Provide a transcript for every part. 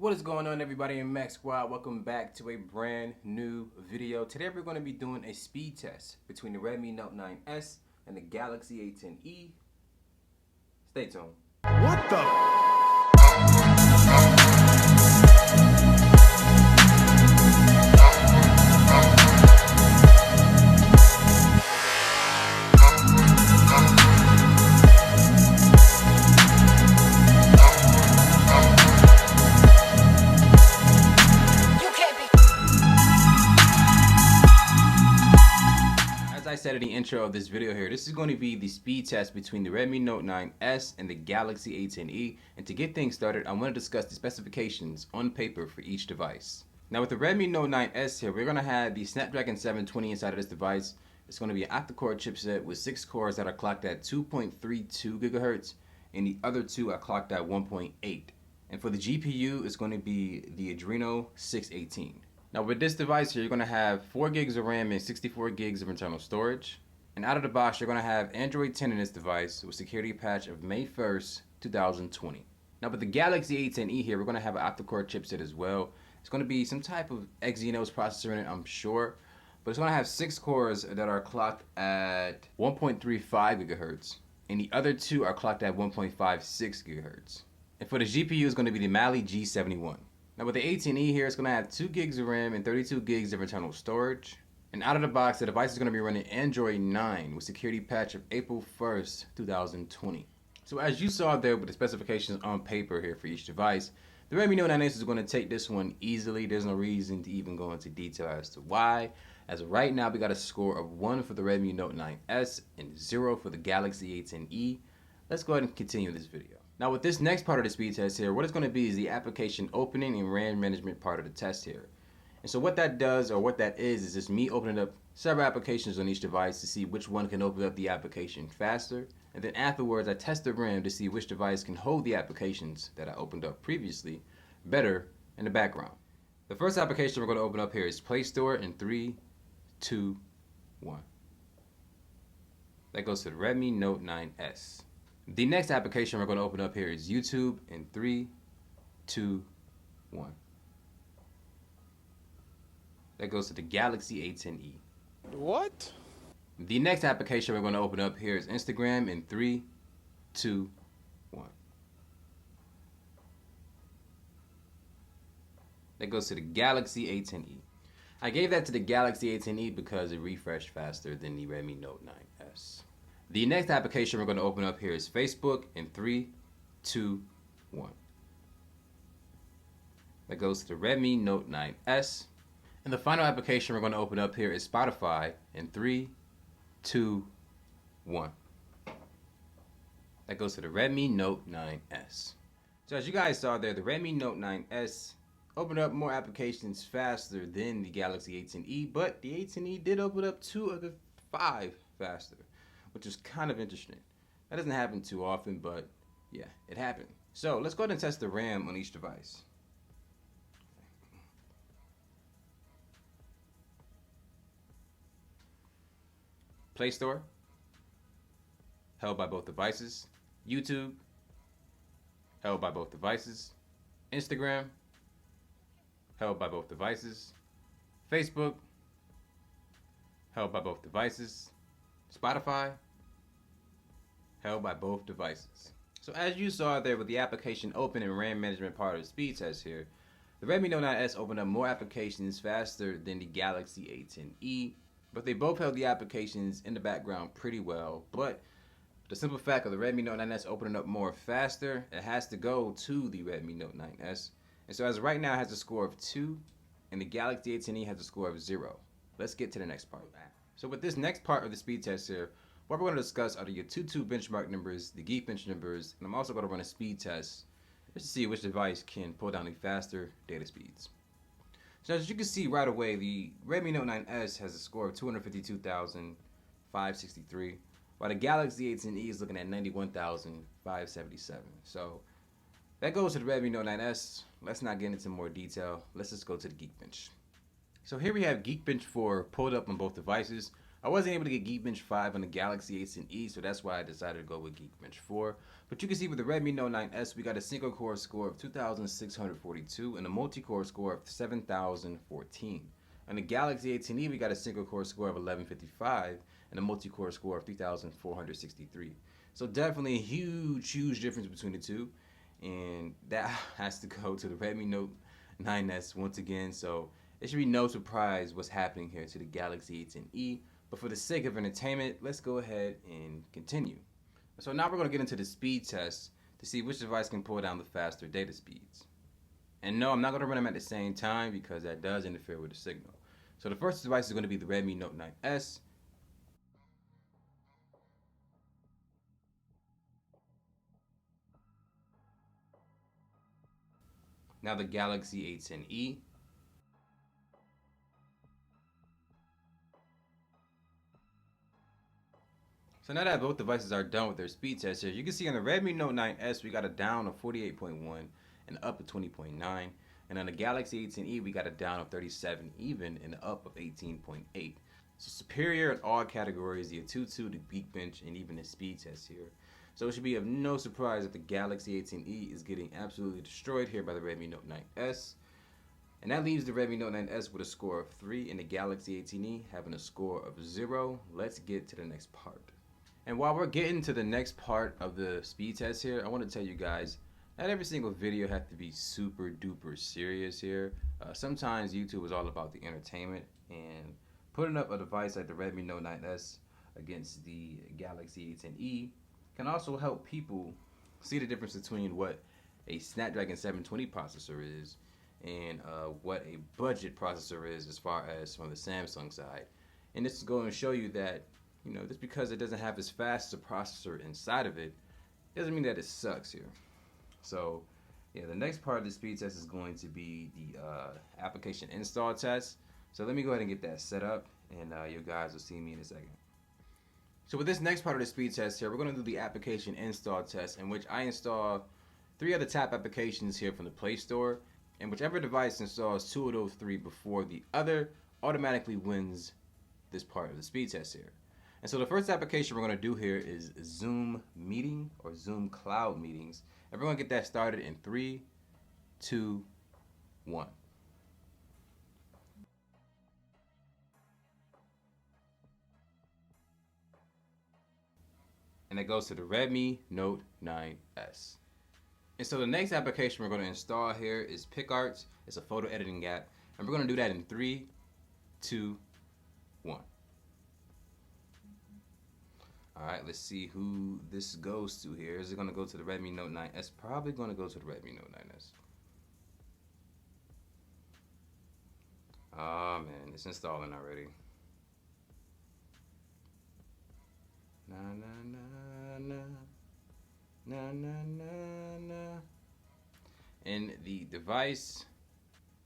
What is going on, everybody in Mac Squad? Welcome back to a brand new video. Today we're going to be doing a speed test between the Redmi Note 9S and the Galaxy A10e. Stay tuned. What the? As I said in the intro of this video here, this is going to be the speed test between the Redmi Note 9S and the Galaxy A10e. And to get things started, I want to discuss the specifications on paper for each device. Now with the Redmi Note 9S here, we're going to have the Snapdragon 720 inside of this device. It's going to be an octa-core chipset with 6 cores that are clocked at 2.32 gigahertz, and the other 2 are clocked at 1.8. And for the GPU, it's going to be the Adreno 618. Now with this device here, you're going to have 4 gigs of RAM and 64 gigs of internal storage. And out of the box, you're going to have Android 10 in this device with security patch of May 1st, 2020. Now with the Galaxy A10e here, we're going to have an octa-core chipset as well. It's going to be some type of Exynos processor in it, I'm sure. But it's going to have 6 cores that are clocked at 1.35 gigahertz. And the other 2 are clocked at 1.56 gigahertz. And for the GPU, it's going to be the Mali G71. Now with the A10e here, it's going to have 2 gigs of RAM and 32 gigs of internal storage. And out of the box, the device is going to be running Android 9 with security patch of April 1st, 2020. So as you saw there with the specifications on paper here for each device, the Redmi Note 9S is going to take this one easily. There's no reason to even go into detail as to why. As of right now, we got a score of 1 for the Redmi Note 9S and 0 for the Galaxy A10e. Let's go ahead and continue this video. Now with this next part of the speed test here, what it's going to be is the application opening and RAM management part of the test here. And so what that does, or what that is just me opening up several applications on each device to see which one can open up the application faster. And then afterwards, I test the RAM to see which device can hold the applications that I opened up previously better in the background. The first application we're going to open up here is Play Store in 3, 2, 1. That goes to the Redmi Note 9S. The next application we're going to open up here is YouTube in 3, 2, 1. That goes to the Galaxy A10e. What? The next application we're going to open up here is Instagram in 3, 2, 1. That goes to the Galaxy A10e. I gave that to the Galaxy A10e because it refreshed faster than the Redmi Note 9S. The next application we're going to open up here is Facebook in 3, 2, 1. That goes to the Redmi Note 9S. And the final application we're going to open up here is Spotify in 3, 2, 1. That goes to the Redmi Note 9S. So as you guys saw there, the Redmi Note 9S opened up more applications faster than the Galaxy A10e, but the A10e did open up 2 of the 5 faster, which is kind of interesting. That doesn't happen too often, but yeah, it happened. So let's go ahead and test the RAM on each device. Play Store, held by both devices. YouTube, held by both devices. Instagram, held by both devices. Facebook, held by both devices. Spotify, held by both devices. So as you saw there with the application open and RAM management part of the speed test here, the Redmi Note 9S opened up more applications faster than the Galaxy A10e, but they both held the applications in the background pretty well. But the simple fact of the Redmi Note 9S opening up more faster, it has to go to the Redmi Note 9S. And so as of right now, it has a score of 2, and the Galaxy A10e has a score of 0. Let's get to the next part. So with this next part of the speed test here, what we're going to discuss are the Antutu benchmark numbers, the Geekbench numbers, and I'm also going to run a speed test just to see which device can pull down the faster data speeds. So as you can see right away, the Redmi Note 9S has a score of 252,563, while the Galaxy A10e is looking at 91,577. So that goes to the Redmi Note 9S. Let's not get into more detail. Let's just go to the Geekbench. So here we have Geekbench 4 pulled up on both devices. I wasn't able to get Geekbench 5 on the Galaxy A10e, so that's why I decided to go with Geekbench 4. But you can see with the Redmi Note 9S, we got a single core score of 2,642 and a multi-core score of 7,014. On the Galaxy A10e, we got a single core score of 1155 and a multi-core score of 3,463. So definitely a huge difference between the two. And that has to go to the Redmi Note 9S once again. So it should be no surprise what's happening here to the Galaxy A10e. But for the sake of entertainment, let's go ahead and continue. So now we're going to get into the speed test to see which device can pull down the faster data speeds. And no, I'm not going to run them at the same time because that does interfere with the signal. So the first device is going to be the Redmi Note 9S. Now the Galaxy A10e. So now that both devices are done with their speed tests here, you can see on the Redmi Note 9S we got a down of 48.1 and up of 20.9. And on the Galaxy A10e we got a down of 37 even and an up of 18.8. So superior in all categories, the ATUTU, the Geekbench, and even the speed test here. So it should be of no surprise that the Galaxy A10e is getting absolutely destroyed here by the Redmi Note 9S. And that leaves the Redmi Note 9S with a score of 3 and the Galaxy A10e having a score of 0. Let's get to the next part. And while we're getting to the next part of the speed test here, I want to tell you guys, not every single video has to be super duper serious here. Sometimes YouTube is all about the entertainment, and putting up a device like the Redmi Note 9S against the Galaxy A10e can also help people see the difference between what a Snapdragon 720 processor is and what a budget processor is as far as from the Samsung side. And this is going to show you that, you know, just because it doesn't have as fast as a processor inside of it, doesn't mean that it sucks here. So, yeah, the next part of the speed test is going to be the application install test. So let me go ahead and get that set up, and you guys will see me in a second. So with this next part of the speed test here, we're going to do the application install test, in which I install 3 of the top applications here from the Play Store, and whichever device installs 2 of those 3 before the other automatically wins this part of the speed test here. And so the first application we're going to do here is Zoom Meeting or Zoom Cloud Meetings. And we're going to get that started in 3, 2, 1. And that goes to the Redmi Note 9S. And so the next application we're going to install here is PicArts. It's a photo editing app. And we're going to do that in 3, 2, 1. Alright, let's see who this goes to here. Is it going to go to the Redmi Note 9S? Probably going to go to the Redmi Note 9S. Oh man, it's installing already. Na na na na na na na na. And the device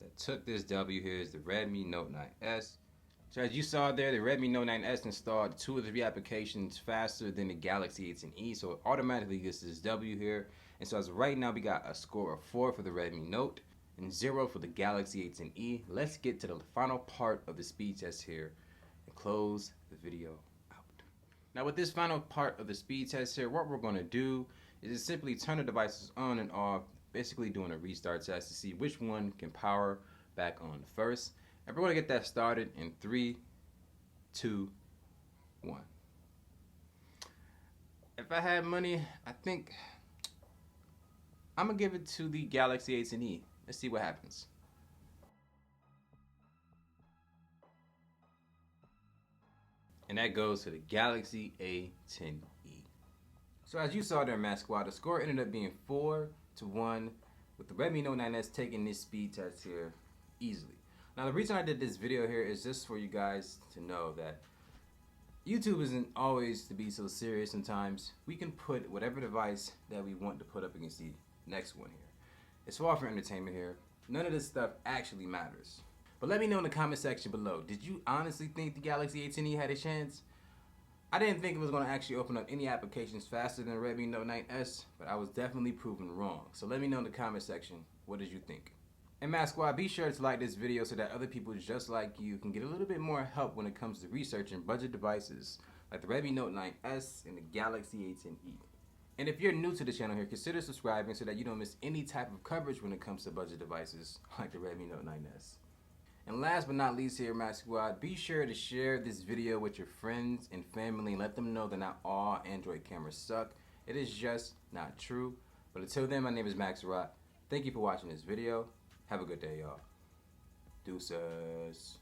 that took this W here is the Redmi Note 9S. So as you saw there, the Redmi Note 9S installed 2 of the 3 applications faster than the Galaxy A10e, so it automatically gets this W here. And so as of right now, we got a score of 4 for the Redmi Note and 0 for the Galaxy A10e. Let's get to the final part of the speed test here and close the video out. Now with this final part of the speed test here, what we're going to do is just simply turn the devices on and off, basically doing a restart test to see which one can power back on first. And we're going to get that started in 3, 2, 1. If I had money, I think I'm going to give it to the Galaxy A10e. Let's see what happens. And that goes to the Galaxy A10e. So as you saw there, Mask Squad, the score ended up being 4-1 with the Redmi Note 9S taking this speed test here easily. Now the reason I did this video here is just for you guys to know that YouTube isn't always to be so serious. Sometimes we can put whatever device that we want to put up against the next one here. It's all for entertainment here. None of this stuff actually matters. But let me know in the comment section below, did you honestly think the Galaxy A10e had a chance? I didn't think it was going to actually open up any applications faster than the Redmi Note 9S, but I was definitely proven wrong. So let me know in the comment section, what did you think? And Mask Squad, be sure to like this video so that other people just like you can get a little bit more help when it comes to researching budget devices like the Redmi Note 9S and the Galaxy A10e. And if you're new to the channel here, consider subscribing so that you don't miss any type of coverage when it comes to budget devices like the Redmi Note 9S. And last but not least here, Mask Squad, be sure to share this video with your friends and family and let them know that not all Android cameras suck. It is just not true. But until then, my name is Max Rot. Thank you for watching this video. Have a good day, y'all. Deuces.